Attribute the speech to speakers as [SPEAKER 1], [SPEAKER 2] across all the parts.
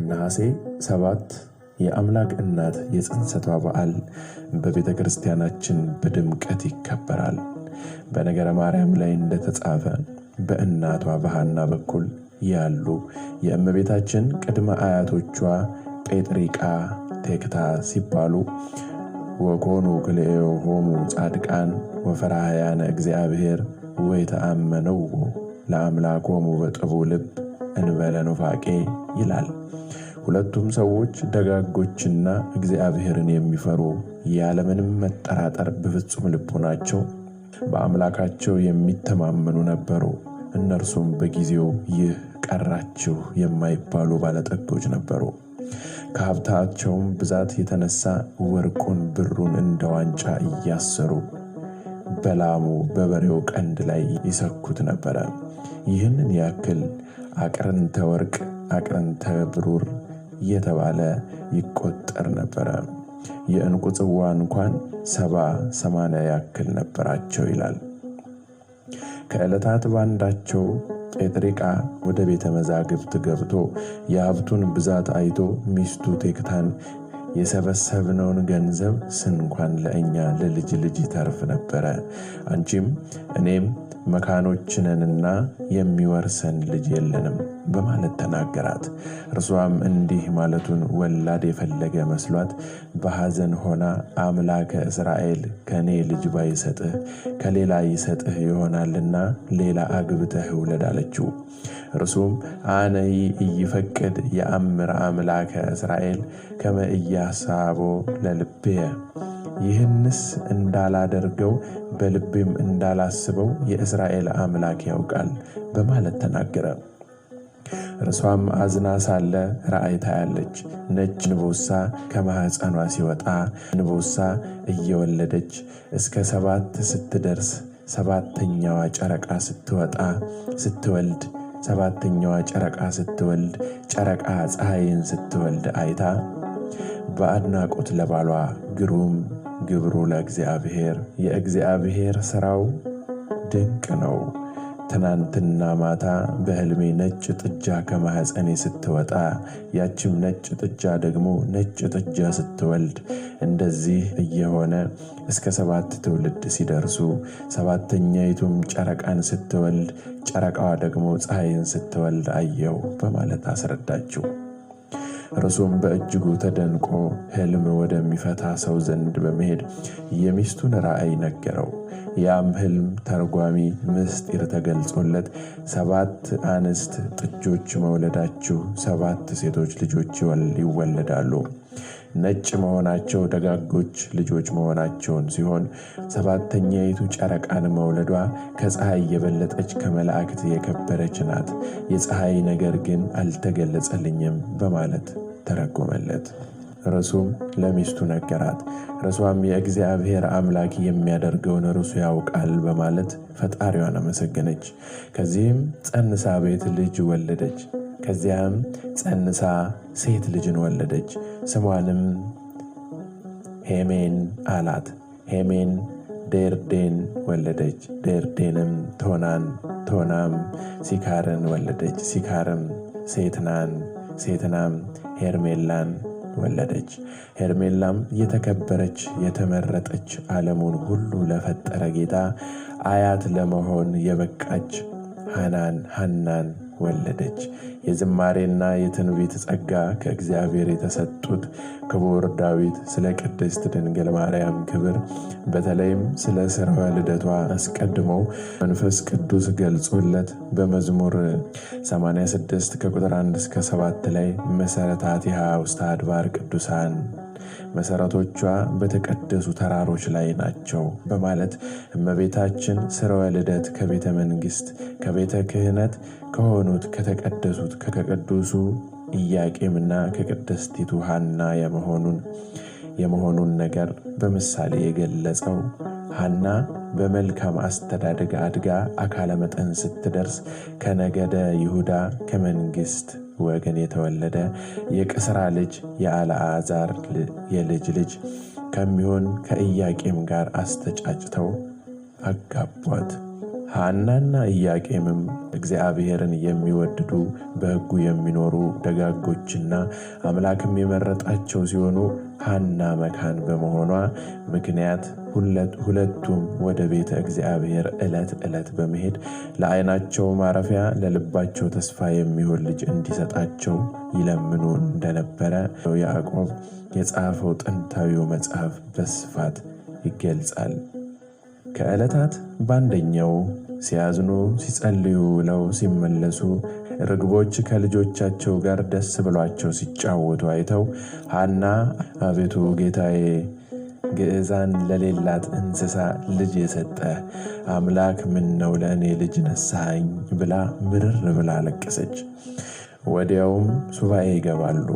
[SPEAKER 1] ነሐሴ 7 የአምላክ እናት የጽንሰቷ በዓል በቤተ ክርስቲያናችን በድምቀት ይከበራል። በነገረ ማርያም ላይ እንደተጻፈ በእናቷ በሐና በኩል ያሉ የእመቤታችን ቅድመ አያቶቿ ጴጥሪቃ፣ ቴክታ ሲባሉ ወኮኑ ክልኤሆሙ ጻድቃን ወፈራህያነ እግዚአብሔር ወይተአመነው ለአምላኮሙ በጥቡ ልብ እንበለ ኑፋቄ ይላል። ሁለቱም ሰዎች ደጋጎችና እግዚአብሔርን የሚፈሩ ያለምንም መጠራጠር በፍጹም ልቦናቸው በአምላካቸው የሚተማመኑ ነበሩ። እነርሱም በጊዜው ይህ ቀራችሁ የማይባሉ ባለጠጎች ነበሩ። ከሀብታቸውም ብዛት የተነሳ ወርቁን ብሩን እንደ ዋንጫ እያሰሩ በላሙ በበሬው ቀንድ ላይ ይሰኩት ነበረ። ይህንን ያክል አቅርንተ ወርቅ አቅርንተ ብሩር እየተባለ ይቆጠር ነበረ። የዕንቁ ጽዋ እንኳን 70-80 ያክል ነበራቸው ይላል። ከዕለታት ባንዳቸው ጴጥሪቃ ወደ ቤተ መዛግብት ገብቶ የሀብቱን ብዛት አይቶ ሚስቱ ቴክታን የሰበሰብነውን ገንዘብ ስንኳን ለእኛ ለልጅ ልጅ ይተርፍ ነበረ፣ አንቺም እኔም መካኖች ነንና የሚወርሰን ልጅ የለንም በማለት ተናገራት። እርሷም እንዲህ ማለቱን ወላድ የፈለገ መስሏት በሐዘን ሆና አምላከ እስራኤል ከኔ ልጅ ባይሰጥህ ከሌላ ይሰጥህ ይሆናልና ሌላ አግብተህ ውለድ አለችው። እርሱም አነይ ኢይፈቅድ የአምር አምላከ እስራኤል ከመ ኢያሳቦ ለልብየ፣ ይህንስ እንዳላደርገው በልቤም እንዳላስበው የእስራኤል አምላክ ያውቃል በማለት ተናገረ። እርሷም አዝና ሳለ ራእይ ታያለች። ነጭ ንቦሳ ከማኅፀኗ ሲወጣ ንቦሳ እየወለደች እስከ 7 ስትደርስ 7ኛዋ ጨረቃ ስትወልድ 7ኛዋ ጨረቃ ስትወልድ ጨረቃ ፀሐይን ስትወልድ አይታ በአድናቆት ለባሏ ግሩም ግብሩ ለእግዚአብሔር፣ የእግዚአብሔር ሥራው ድንቅ ነው። ትናንትና ማታ በሕልሜ ነጭ ጥጃ ከማኅፀኔ ስትወጣ ያችም ነጭ ጥጃ ደግሞ ነጭ ጥጃ ስትወልድ እንደዚህ እየሆነ እስከ 7 ትውልድ ሲደርሱ 7ኛይቱም ጨረቃን ስትወልድ ጨረቃዋ ደግሞ ፀሐይን ስትወልድ አየው በማለት አስረዳችው። እርሱም በእጅጉ ተደንቆ ሕልም ወደሚፈታ ሰው ዘንድ በመሄድ የሚስቱን ራእይ ነገረው። ያም ሕልም ተርጓሚ ምስጢር ተገልጾለት 7 አንስት ጥጆች መውለዳችሁ 7 ሴቶች ልጆች ይወለዳሉ፣ ነጭ መሆናቸው ደጋጎች ልጆች መሆናቸውን ሲሆን 7ኛይቱ ጨረቃን መውለዷ ከፀሐይ የበለጠች ከመላእክት የከበረች ናት። የፀሐይ ነገር ግን አልተገለጸልኝም በማለት ተረጎመለት። እርሱም ለሚስቱ ነገራት። እርሷም የእግዚአብሔር አምላክ የሚያደርገውን እርሱ ያውቃል በማለት ፈጣሪዋን አመሰገነች። ከዚህም ጸንሳ ቤት ልጅ ወለደች። ከዚያም ጸንሳ ሴት ልጅን ወለደች። ስሟንም ሄሜን አላት። ሄሜን ዴርዴን ወለደች። ዴርዴንም ቶናን፣ ቶናም ሲካርን ወለደች። ሲካርም ሴትናን፣ ሴትናም ሄርሜላን ወለደች። ሄርሜላም የተከበረች የተመረጠች ዓለሙን ሁሉ ለፈጠረ ጌታ አያት ለመሆን የበቃች ሐናን ወለደች። የዝማሬና የትንቢት ጸጋ ከእግዚአብሔር የተሰጡት ክቡር ዳዊት ስለ ቅድስት ድንግል ማርያም ክብር በተለይም ስለ ሥርወ ልደቷ አስቀድሞ መንፈስ ቅዱስ ገልጾለት በመዝሙር 86 ከቁጥር 1 እስከ 7 ላይ መሠረታቲሃ ውስተ አድባር ቅዱሳን፣ መሠረቶቿ በተቀደሱ ተራሮች ላይ ናቸው በማለት እመቤታችን ሥርወ ልደት ከቤተ መንግሥት ከቤተ ክህነት ከሆኑት ከተቀደሱት ከቅዱሱ ኢያቄምና ከቅድስቲቱ ሐና የመሆኑን ነገር በምሳሌ የገለጸው ሐና በመልካም አስተዳደግ አድጋ አካለ መጠን ስትደርስ ከነገደ ይሁዳ ከመንግሥት ወገን የተወለደ የቅስራ ልጅ የአልዓዛር የልጅ ልጅ ከሚሆን ከኢያቄም ጋር አስተጫጭተው አጋቧት። ሐናና ኢያቄምም እግዚአብሔርን የሚወድዱ በሕጉ የሚኖሩ ደጋጎችና አምላክም የመረጣቸው ሲሆኑ ሐና መካን በመሆኗ ምክንያት ሁለቱም ወደ ቤተ እግዚአብሔር ዕለት ዕለት በመሄድ ለዓይናቸው ማረፊያ ለልባቸው ተስፋ የሚሆን ልጅ እንዲሰጣቸው ይለምኑ እንደነበረ ያዕቆብ የጻፈው ጥንታዊው መጽሐፍ በስፋት ይገልጻል። ከዕለታት በአንደኛው ሲያዝኑ ሲጸልዩ ውለው ሲመለሱ ርግቦች ከልጆቻቸው ጋር ደስ ብሏቸው ሲጫወቱ አይተው ሐና አቤቱ ጌታዬ፣ ግዕዛን ለሌላት እንስሳ ልጅ የሰጠ አምላክ ምን ነው ለእኔ ልጅ ነሳኸኝ ብላ ምርር ብላ አለቀሰች። ወዲያውም ሱባኤ ይገባሉ።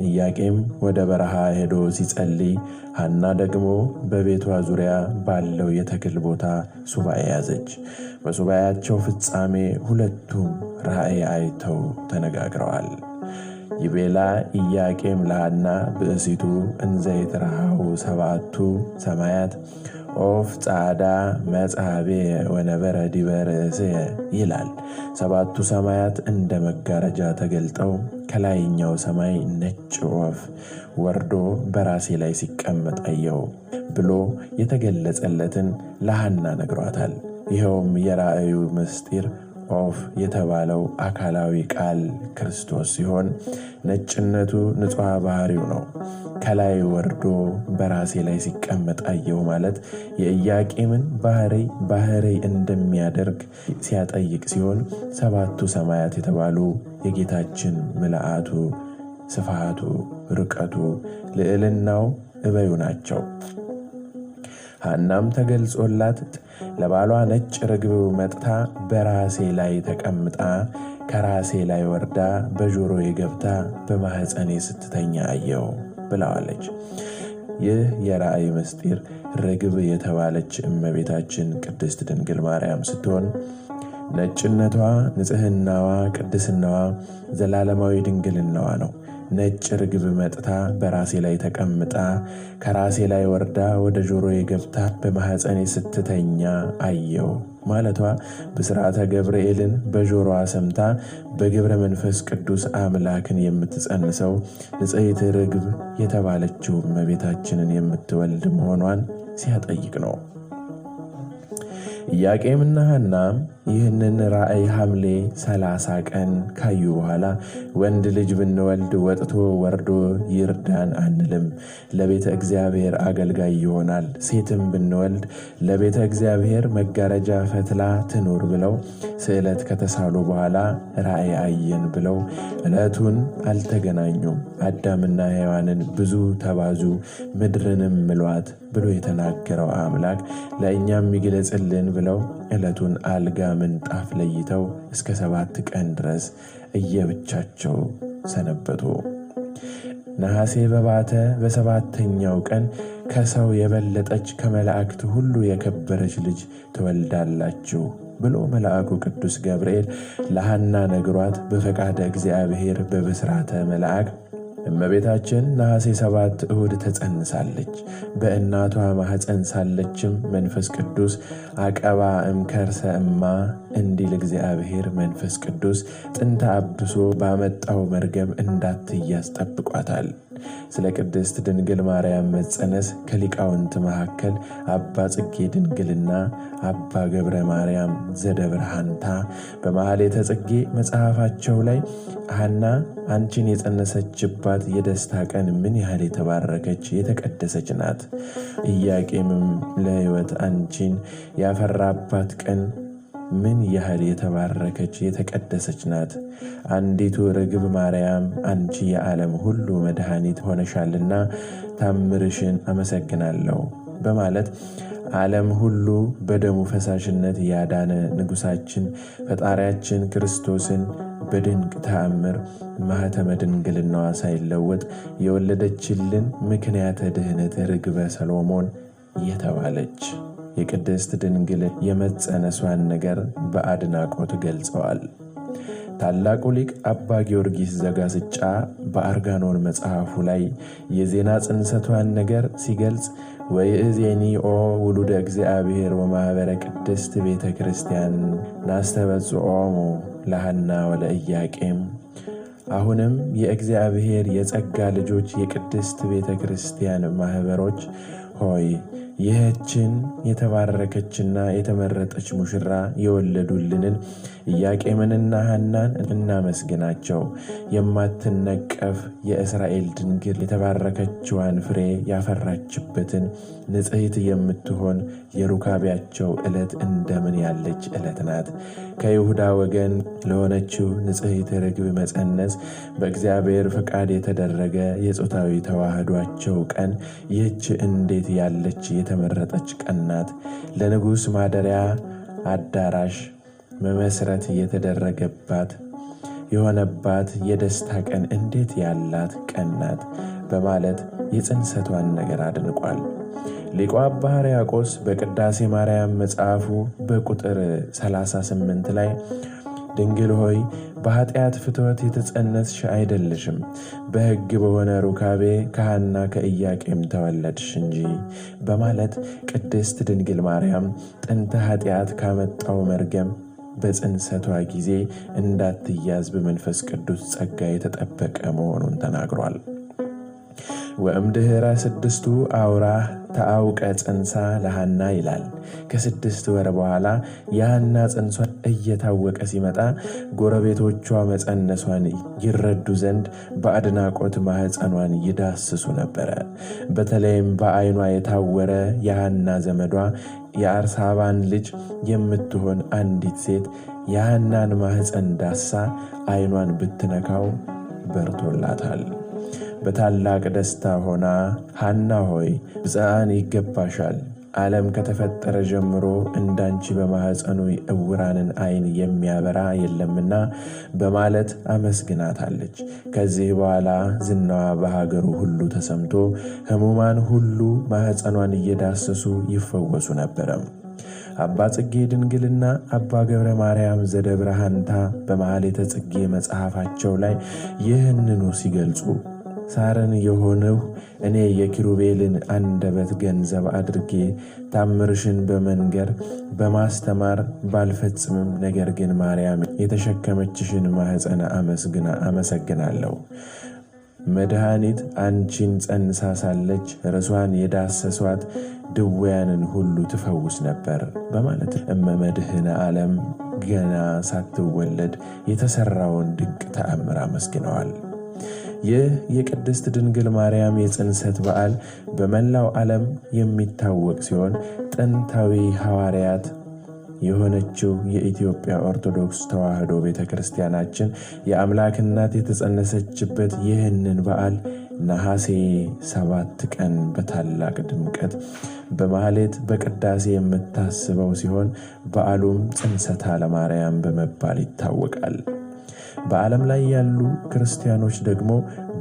[SPEAKER 1] ኢያቄም ወደ በረሃ ሄዶ ሲጸልይ፣ ሐና ደግሞ በቤቷ ዙሪያ ባለው የተክል ቦታ ሱባኤ ያዘች። በሱባኤያቸው ፍጻሜ ሁለቱም ራእይ አይተው ተነጋግረዋል። ይቤላ ኢያቄም ለሐና ብእሲቱ እንዘ ይትረሃው ሰባቱ ሰማያት ኦፍ ጻዕዳ መጽሐቤ ወነበረ ዲበ ርእስየ ይላል። ሰባቱ ሰማያት እንደ መጋረጃ ተገልጠው ከላይኛው ሰማይ ነጭ ወፍ ወርዶ በራሴ ላይ ሲቀመጥ አየሁ ብሎ የተገለጸለትን ለሐና ነግሯታል። ይኸውም የራእዩ ምስጢር ኦፍ የተባለው አካላዊ ቃል ክርስቶስ ሲሆን ነጭነቱ ንጹሕ ባህሪው ነው። ከላይ ወርዶ በራሴ ላይ ሲቀመጥ አየሁ ማለት የኢያቄምን ባህሪ እንደሚያደርግ ሲያጠይቅ ሲሆን ሰባቱ ሰማያት የተባሉ የጌታችን ምልአቱ፣ ስፋቱ፣ ርቀቱ፣ ልዕልናው እበዩ ናቸው። ሐናም ተገልጾላት ለባሏ ነጭ ርግብ መጥታ በራሴ ላይ ተቀምጣ ከራሴ ላይ ወርዳ በጆሮዬ ገብታ በማኅፀኔ ስትተኛ አየው ብለዋለች። ይህ የራእይ ምስጢር ርግብ የተባለች እመቤታችን ቅድስት ድንግል ማርያም ስትሆን ነጭነቷ፣ ንጽሕናዋ፣ ቅድስናዋ ዘላለማዊ ድንግልናዋ ነው። ነጭ ርግብ መጥታ በራሴ ላይ ተቀምጣ ከራሴ ላይ ወርዳ ወደ ጆሮዬ ገብታ በማኅፀኔ ስትተኛ አየው ማለቷ ብስራተ ገብርኤልን በጆሮዋ ሰምታ በግብረ መንፈስ ቅዱስ አምላክን የምትጸንሰው ንጽሕት ርግብ የተባለችው እመቤታችንን የምትወልድ መሆኗን ሲያጠይቅ ነው። ኢያቄምና ሐናም ይህንን ራእይ ሐምሌ 30 ቀን ካዩ በኋላ ወንድ ልጅ ብንወልድ ወጥቶ ወርዶ ይርዳን አንልም፣ ለቤተ እግዚአብሔር አገልጋይ ይሆናል። ሴትም ብንወልድ ለቤተ እግዚአብሔር መጋረጃ ፈትላ ትኑር ብለው ስዕለት ከተሳሉ በኋላ ራእይ አየን ብለው ዕለቱን አልተገናኙም። አዳምና ሔዋንን ብዙ ተባዙ ምድርንም ምሏት ብሎ የተናገረው አምላክ ለእኛም ይግለጽልን ብለው ዕለቱን አልጋ ምንጣፍ ለይተው እስከ 7 ቀን ድረስ እየብቻቸው ሰነበቱ። ነሐሴ በባተ በ7ኛው ቀን ከሰው የበለጠች ከመላእክት ሁሉ የከበረች ልጅ ትወልዳላችሁ ብሎ መልአኩ ቅዱስ ገብርኤል ለሐና ነግሯት በፈቃደ እግዚአብሔር በብስራተ መልአክ እመቤታችን ነሐሴ 7 እሁድ ተጸንሳለች። በእናቷ ማኅፀን ሳለችም መንፈስ ቅዱስ አቀባ እምከርሰ እማ እንዲል እግዚአብሔር መንፈስ ቅዱስ ጥንተ አብሶ ባመጣው መርገም እንዳትያዝ ጠብቋታል። ስለ ቅድስት ድንግል ማርያም መጸነስ ከሊቃውንት መካከል አባ ጽጌ ድንግልና፣ አባ ገብረ ማርያም ዘደብረሃንታ በማኅሌተ ጽጌ መጽሐፋቸው ላይ ሐና አንቺን የጸነሰችባት የደስታ ቀን ምን ያህል የተባረከች የተቀደሰች ናት። ኢያቄምም ለሕይወት አንቺን ያፈራባት ቀን ምን ያህል የተባረከች የተቀደሰች ናት። አንዲቱ ርግብ ማርያም አንቺ የዓለም ሁሉ መድኃኒት ሆነሻልና ታምርሽን አመሰግናለሁ በማለት ዓለም ሁሉ በደሙ ፈሳሽነት ያዳነ ንጉሣችን ፈጣሪያችን ክርስቶስን በድንቅ ተአምር ማኅተመ ድንግልናዋ ሳይለወጥ የወለደችልን ምክንያተ ድኅነት ርግበ ሰሎሞን የተባለች የቅድስት ድንግል የመጸነሷን ነገር በአድናቆት ገልጸዋል። ታላቁ ሊቅ አባ ጊዮርጊስ ዘጋስጫ በአርጋኖን መጽሐፉ ላይ የዜና ጽንሰቷን ነገር ሲገልጽ ወይእዜኒ ኦ ውሉደ እግዚአብሔር ወማኅበረ ቅድስት ቤተ ክርስቲያን ናስተበጽኦሙ ለሐና ወለኢያቄም። አሁንም የእግዚአብሔር የጸጋ ልጆች የቅድስት ቤተ ክርስቲያን ማኅበሮች ሆይ ይህችን የተባረከችና የተመረጠች ሙሽራ የወለዱልንን ኢያቄምንና ሐናን እናመስግናቸው። የማትነቀፍ የእስራኤል ድንግል የተባረከችዋን ፍሬ ያፈራችበትን ንጽሕት የምትሆን የሩካቤያቸው ዕለት እንደምን ያለች ዕለት ናት! ከይሁዳ ወገን ለሆነችው ንጽሕት ርግብ መጸነስ በእግዚአብሔር ፈቃድ የተደረገ የጾታዊ ተዋህዷቸው ቀን ይህች እንዴት ያለች የተመረጠች ቀን ናት! ለንጉሥ ማደሪያ አዳራሽ መመስረት የተደረገባት የሆነባት የደስታ ቀን እንዴት ያላት ቀን ናት! በማለት የጽንሰቷን ነገር አድንቋል። ሊቁ አባ ሕርያቆስ በቅዳሴ ማርያም መጽሐፉ በቁጥር 38 ላይ ድንግል ሆይ በኃጢአት ፍትወት የተጸነስሽ አይደለሽም፣ በሕግ በሆነ ሩካቤ ከሐና ከኢያቄም ተወለድሽ እንጂ በማለት ቅድስት ድንግል ማርያም ጥንተ ኃጢአት ካመጣው መርገም በጽንሰቷ ጊዜ እንዳትያዝ በመንፈስ ቅዱስ ጸጋ የተጠበቀ መሆኑን ተናግሯል። ወእምድኅረ 6 አውራህ ተአውቀ ጽንሳ ለሐና ይላል። ከ6 ወር በኋላ የሐና ጽንሷ እየታወቀ ሲመጣ ጎረቤቶቿ መጸነሷን ይረዱ ዘንድ በአድናቆት ማኅፀኗን ይዳስሱ ነበረ። በተለይም በዓይኗ የታወረ የሐና ዘመዷ የአርሳባን ልጅ የምትሆን አንዲት ሴት የሐናን ማኅፀን ዳሳ ዓይኗን ብትነካው በርቶላታል። በታላቅ ደስታ ሆና ሐና ሆይ ብፅዓን ይገባሻል፣ ዓለም ከተፈጠረ ጀምሮ እንዳንቺ በማኅፀኑ ዕውራንን ዓይን የሚያበራ የለምና በማለት አመስግናታለች። ከዚህ በኋላ ዝናዋ በሀገሩ ሁሉ ተሰምቶ ሕሙማን ሁሉ ማኅፀኗን እየዳሰሱ ይፈወሱ ነበረ። አባ ጽጌ ድንግልና አባ ገብረ ማርያም ዘደብረ ሐንታ በመኃልየ ጽጌ መጽሐፋቸው ላይ ይህንኑ ሲገልጹ ሳርን የሆንሁ እኔ የኪሩቤልን አንደበት ገንዘብ አድርጌ ታምርሽን በመንገር በማስተማር ባልፈጽምም፣ ነገር ግን ማርያም የተሸከመችሽን ማኅፀን አመሰግናለሁ። መድኃኒት አንቺን ጸንሳ ሳለች ርሷን የዳሰሷት ድውያንን ሁሉ ትፈውስ ነበር በማለት እመመድኅነ ዓለም ገና ሳትወለድ የተሠራውን ድንቅ ተአምር አመስግነዋል። ይህ የቅድስት ድንግል ማርያም የጽንሰት በዓል በመላው ዓለም የሚታወቅ ሲሆን ጥንታዊ ሐዋርያት የሆነችው የኢትዮጵያ ኦርቶዶክስ ተዋሕዶ ቤተ ክርስቲያናችን የአምላክ እናት የተጸነሰችበት ይህንን በዓል ነሐሴ 7 ቀን በታላቅ ድምቀት በማኅሌት በቅዳሴ የምታስበው ሲሆን በዓሉም ጽንሰታ ለማርያም በመባል ይታወቃል። በዓለም ላይ ያሉ ክርስቲያኖች ደግሞ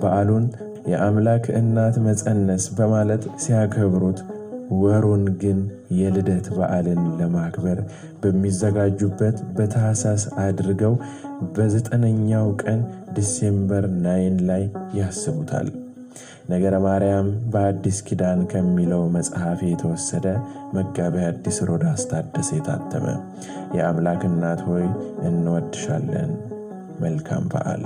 [SPEAKER 1] በዓሉን የአምላክ እናት መጸነስ በማለት ሲያከብሩት፣ ወሩን ግን የልደት በዓልን ለማክበር በሚዘጋጁበት በታኅሳስ አድርገው በ9ኛው ቀን ዲሴምበር 9 ላይ ያስቡታል። ነገረ ማርያም በአዲስ ኪዳን ከሚለው መጽሐፍ የተወሰደ መጋቤ ሐዲስ ሮዳስ ታደሰ የታተመ። የአምላክ እናት ሆይ እንወድሻለን። መልካም በዓል።